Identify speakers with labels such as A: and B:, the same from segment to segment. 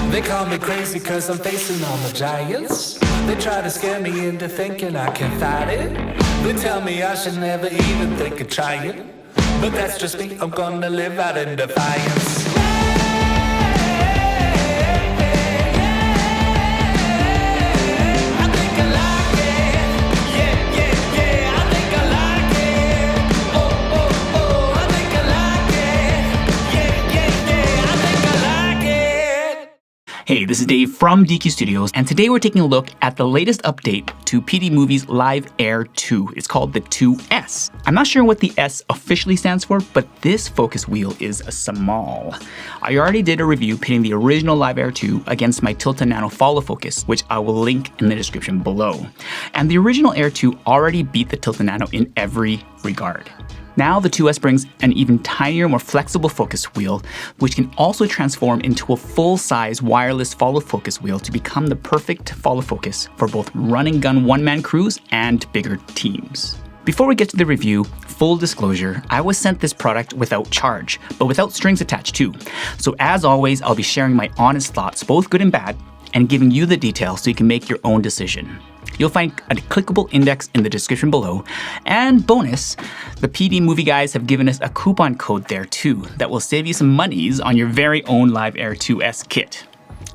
A: They call me crazy cause I'm facing all the giants. They try to scare me into thinking I can fight it. They tell me I should never even think of trying. But that's just me, I'm gonna live out in defiance.
B: Hey, this is Dave from DQ Studios, and today we're taking a look at the latest update to PD Movie's Live Air 2. It's called the 2S. I'm not sure what the S officially stands for, but this focus wheel is a small. I already did a review pitting the original Live Air 2 against my Tilta Nano follow focus, which I will link in the description below. And the original Air 2 already beat the Tilta Nano in every regard. Now the 2S brings an even tinier, more flexible focus wheel, which can also transform into a full-size wireless follow focus wheel to become the perfect follow focus for both run and gun one-man crews and bigger teams. Before we get to the review, full disclosure, I was sent this product without charge, but without strings attached too. So as always, I'll be sharing my honest thoughts, both good and bad, and giving you the details so you can make your own decision. You'll find a clickable index in the description below. And bonus, the PD Movie guys have given us a coupon code there too that will save you some monies on your very own Live Air 2S kit.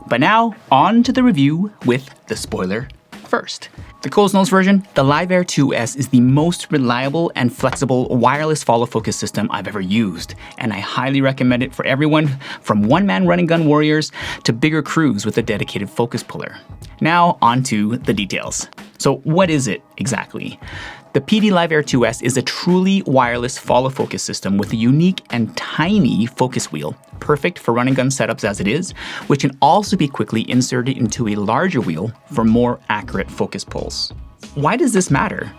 B: But now, on to the review with the spoiler first. The Coles Notes version, the Live Air 2S is the most reliable and flexible wireless follow focus system I've ever used, and I highly recommend it for everyone from one-man run and gun warriors to bigger crews with a dedicated focus puller. Now on to the details. So what is it exactly? The PD Live Air 2S is a truly wireless follow focus system with a unique and tiny focus wheel, perfect for run and gun setups as it is, which can also be quickly inserted into a larger wheel for more accurate focus pulls. Why does this matter?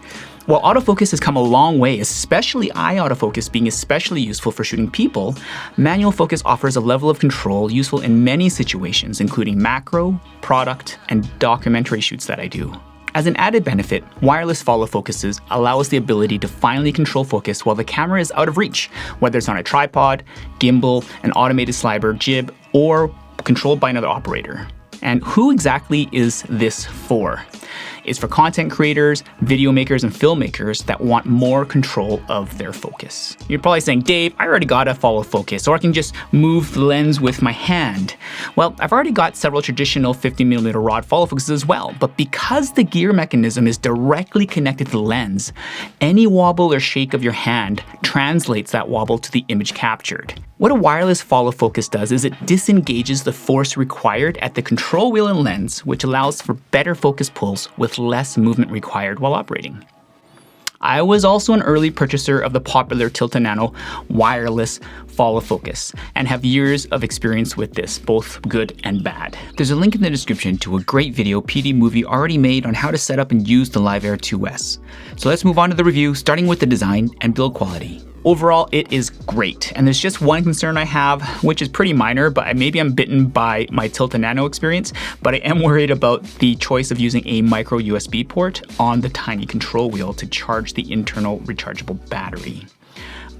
B: While autofocus has come a long way, especially eye autofocus being especially useful for shooting people, manual focus offers a level of control useful in many situations, including macro, product, and documentary shoots that I do. As an added benefit, wireless follow focuses allow us the ability to finally control focus while the camera is out of reach, whether it's on a tripod, gimbal, an automated slider, jib, or controlled by another operator. And who exactly is this for? It's for content creators, video makers, and filmmakers that want more control of their focus. You're probably saying, Dave, I already got a follow focus, or I can just move the lens with my hand. Well, I've already got several traditional 50mm rod follow focuses as well, but because the gear mechanism is directly connected to the lens, any wobble or shake of your hand translates that wobble to the image captured. What a wireless follow focus does is it disengages the force required at the control wheel and lens, which allows for better focus pulls with less movement required while operating. I was also an early purchaser of the popular Tilta Nano wireless follow focus and have years of experience with this, both good and bad. There's a link in the description to a great video PD Movie already made on how to set up and use the Live Air 2S. So let's move on to the review, starting with the design and build quality. Overall, it is great, and there's just one concern I have, which is pretty minor, but maybe I'm bitten by my Tilta Nano experience, but I am worried about the choice of using a micro USB port on the tiny control wheel to charge the internal rechargeable battery.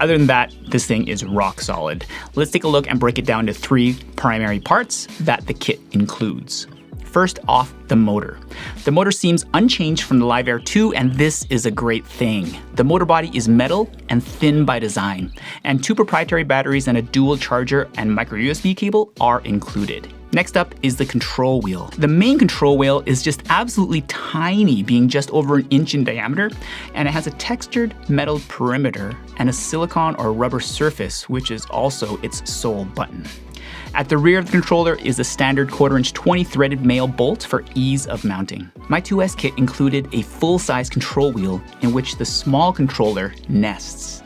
B: Other than that, this thing is rock solid. Let's take a look and break it down to three primary parts that the kit includes. First off, the motor. The motor seems unchanged from the Live Air 2, and this is a great thing. The motor body is metal and thin by design, and 2 proprietary batteries and a dual charger and micro USB cable are included. Next up is the control wheel. The main control wheel is just absolutely tiny, being just over 1 inch in diameter, and it has a textured metal perimeter and a silicone or rubber surface, which is also its sole button. At the rear of the controller is a standard 1/4 inch 20 threaded male bolt for ease of mounting. My 2S kit included a full-size control wheel in which the small controller nests.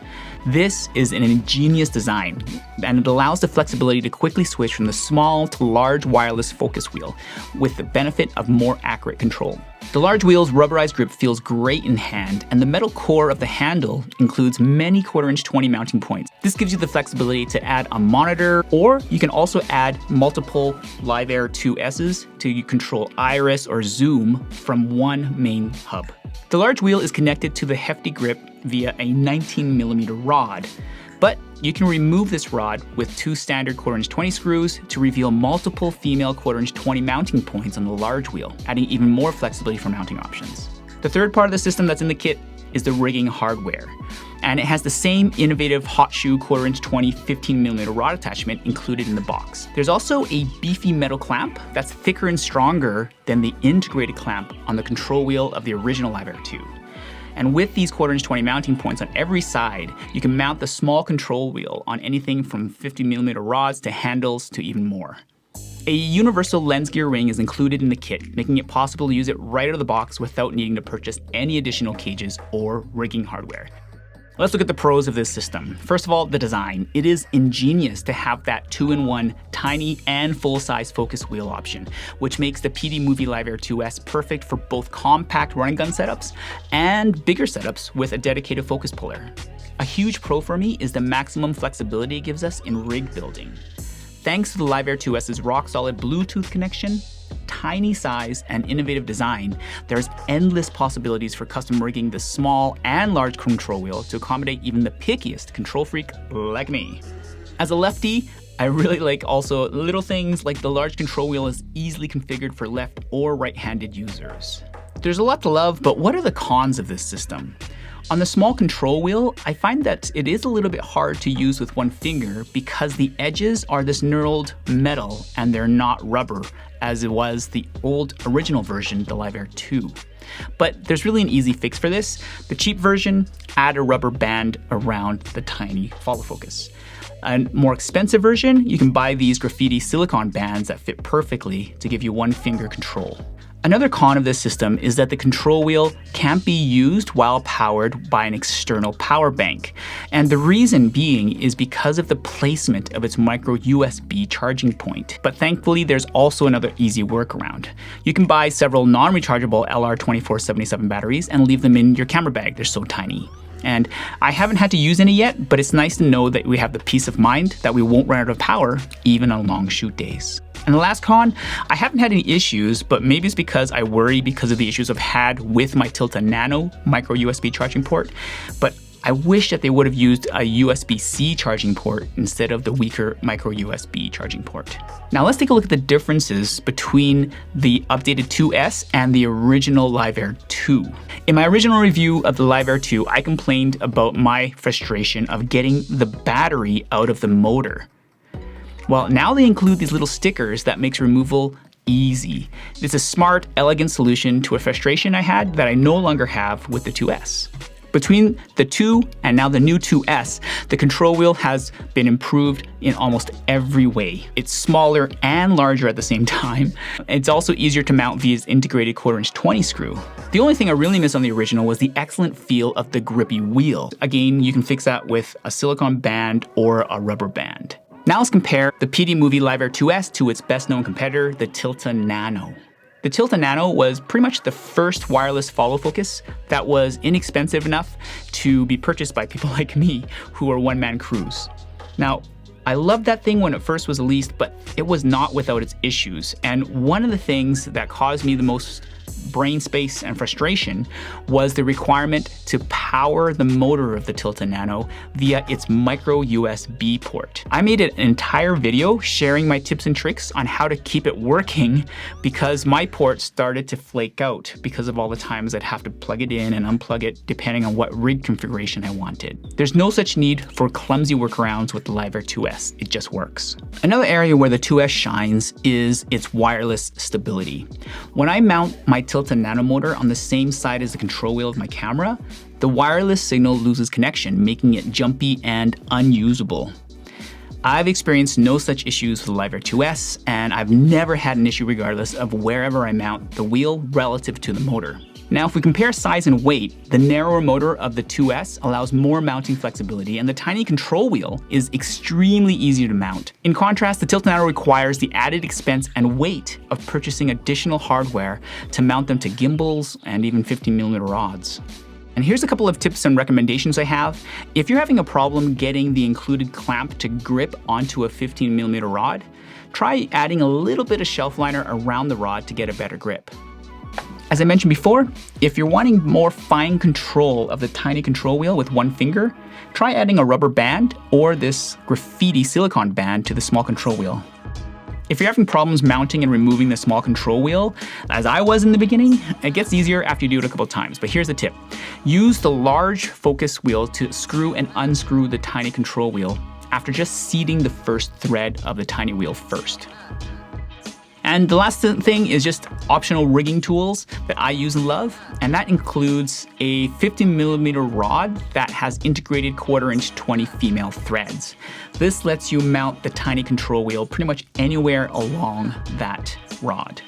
B: This is an ingenious design, and it allows the flexibility to quickly switch from the small to large wireless focus wheel, with the benefit of more accurate control. The large wheel's rubberized grip feels great in hand, and the metal core of the handle includes many 1/4 inch 20 mounting points. This gives you the flexibility to add a monitor, or you can also add multiple Live Air 2S's to control iris or zoom from one main hub. The large wheel is connected to the hefty grip via a 19mm rod, but you can remove this rod with 2 standard 1/4" 20 screws to reveal multiple female 1/4" 20 mounting points on the large wheel, adding even more flexibility for mounting options. The third part of the system that's in the kit is the rigging hardware. And it has the same innovative hot shoe 1/4" 20 15mm rod attachment included in the box. There's also a beefy metal clamp that's thicker and stronger than the integrated clamp on the control wheel of the original Live Air 2. And with these 1/4" 20 mounting points on every side, you can mount the small control wheel on anything from 50mm rods to handles to even more. A universal lens gear ring is included in the kit, making it possible to use it right out of the box without needing to purchase any additional cages or rigging hardware. Let's look at the pros of this system. First of all, the design. It is ingenious to have that 2-in-1 tiny and full-size focus wheel option, which makes the PD Movie Live Air 2S perfect for both compact run and gun setups and bigger setups with a dedicated focus puller. A huge pro for me is the maximum flexibility it gives us in rig building. Thanks to the Live Air 2S's rock-solid Bluetooth connection, tiny size, and innovative design, there's endless possibilities for custom rigging the small and large control wheel to accommodate even the pickiest control freak like me. As a lefty, I really like also little things like the large control wheel is easily configured for left or right-handed users. There's a lot to love, but what are the cons of this system? On the small control wheel, I find that it is a little bit hard to use with one finger because the edges are this knurled metal and they're not rubber, as it was the old original version, the Live Air 2. But there's really an easy fix for this. The cheap version, add a rubber band around the tiny follow focus. A more expensive version, you can buy these Grifiti silicone bands that fit perfectly to give you one finger control. Another con of this system is that the control wheel can't be used while powered by an external power bank. And the reason being is because of the placement of its micro USB charging point. But thankfully, there's also another easy workaround. You can buy several non-rechargeable LR2477 batteries and leave them in your camera bag. They're so tiny. And I haven't had to use any yet, but it's nice to know that we have the peace of mind that we won't run out of power even on long shoot days. And the last con, I haven't had any issues, but maybe it's because I worry because of the issues I've had with my Tilta Nano micro USB charging port, but I wish that they would have used a USB-C charging port instead of the weaker micro USB charging port. Now let's take a look at the differences between the updated 2S and the original Live Air 2. In my original review of the Live Air 2, I complained about my frustration of getting the battery out of the motor. Well, now they include these little stickers that makes removal easy. It's a smart, elegant solution to a frustration I had that I no longer have with the 2S. Between the 2 and now the new 2S, the control wheel has been improved in almost every way. It's smaller and larger at the same time. It's also easier to mount via its integrated 1/4" 20 screw. The only thing I really missed on the original was the excellent feel of the grippy wheel. Again, you can fix that with a silicone band or a rubber band. Now let's compare the PD Movie Live Air 2S to its best known competitor, the Tilta Nano. The Tilta Nano was pretty much the first wireless follow focus that was inexpensive enough to be purchased by people like me who are one-man crews. Now, I loved that thing when it first was released, but it was not without its issues. And one of the things that caused me the most brain space and frustration was the requirement to power the motor of the Tilta Nano via its micro USB port. I made an entire video sharing my tips and tricks on how to keep it working because my port started to flake out because of all the times I'd have to plug it in and unplug it depending on what rig configuration I wanted. There's no such need for clumsy workarounds with the Live Air 2S, it just works. Another area where the 2S shines is its wireless stability. When I mount my Tilta Nano motor on the same side as the control wheel of my camera, the wireless signal loses connection, making it jumpy and unusable. I've experienced no such issues with the Live Air 2S, and I've never had an issue regardless of wherever I mount the wheel relative to the motor. Now, if we compare size and weight, the narrower motor of the 2S allows more mounting flexibility, and the tiny control wheel is extremely easy to mount. In contrast, the Tilta Nano requires the added expense and weight of purchasing additional hardware to mount them to gimbals and even 15mm rods. And here's a couple of tips and recommendations I have. If you're having a problem getting the included clamp to grip onto a 15mm rod, try adding a little bit of shelf liner around the rod to get a better grip. As I mentioned before, if you're wanting more fine control of the tiny control wheel with one finger, try adding a rubber band or this Grifiti silicone band to the small control wheel. If you're having problems mounting and removing the small control wheel, as I was in the beginning, it gets easier after you do it a couple times. But here's the tip. Use the large focus wheel to screw and unscrew the tiny control wheel after just seating the first thread of the tiny wheel first. And the last thing is just optional rigging tools that I use and love, and that includes a 50mm rod that has integrated 1/4" 20 female threads. This lets you mount the tiny control wheel pretty much anywhere along that rod.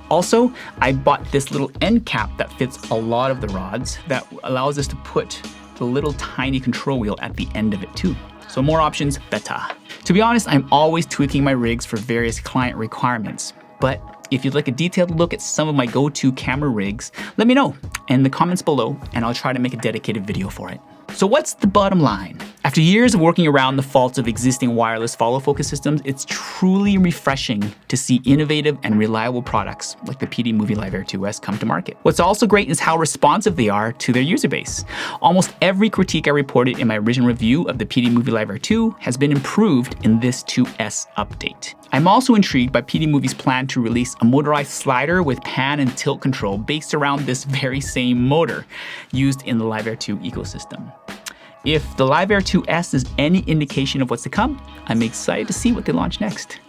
B: Also, I bought this little end cap that fits a lot of the rods that allows us to put the little tiny control wheel at the end of it too. So more options, better. To be honest, I'm always tweaking my rigs for various client requirements. But if you'd like a detailed look at some of my go-to camera rigs, let me know in the comments below and I'll try to make a dedicated video for it. So what's the bottom line? After years of working around the faults of existing wireless follow focus systems, it's truly refreshing to see innovative and reliable products like the PD Movie Live Air 2S come to market. What's also great is how responsive they are to their user base. Almost every critique I reported in my original review of the PD Movie Live Air 2 has been improved in this 2S update. I'm also intrigued by PD Movie's plan to release a motorized slider with pan and tilt control based around this very same motor used in the Live Air 2 ecosystem. If the Live Air 2S is any indication of what's to come, I'm excited to see what they launch next.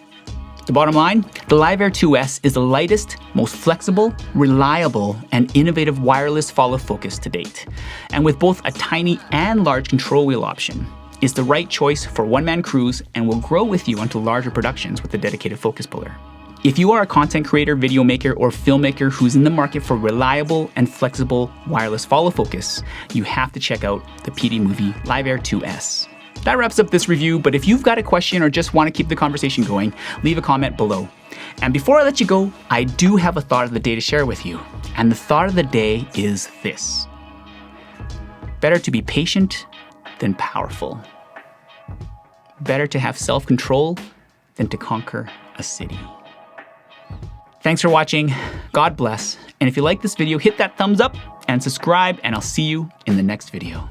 B: The bottom line, the Live Air 2S is the lightest, most flexible, reliable, and innovative wireless follow focus to date. And with both a tiny and large control wheel option, is the right choice for one-man crews and will grow with you onto larger productions with a dedicated focus puller. If you are a content creator, video maker, or filmmaker who's in the market for reliable and flexible wireless follow focus, you have to check out the PD Movie Live Air 2S. That wraps up this review, but if you've got a question or just want to keep the conversation going, leave a comment below. And before I let you go, I do have a thought of the day to share with you. And the thought of the day is this: better to be patient than powerful. Better to have self-control than to conquer a city. Thanks for watching. God bless. And if you like this video, hit that thumbs up and subscribe, and I'll see you in the next video.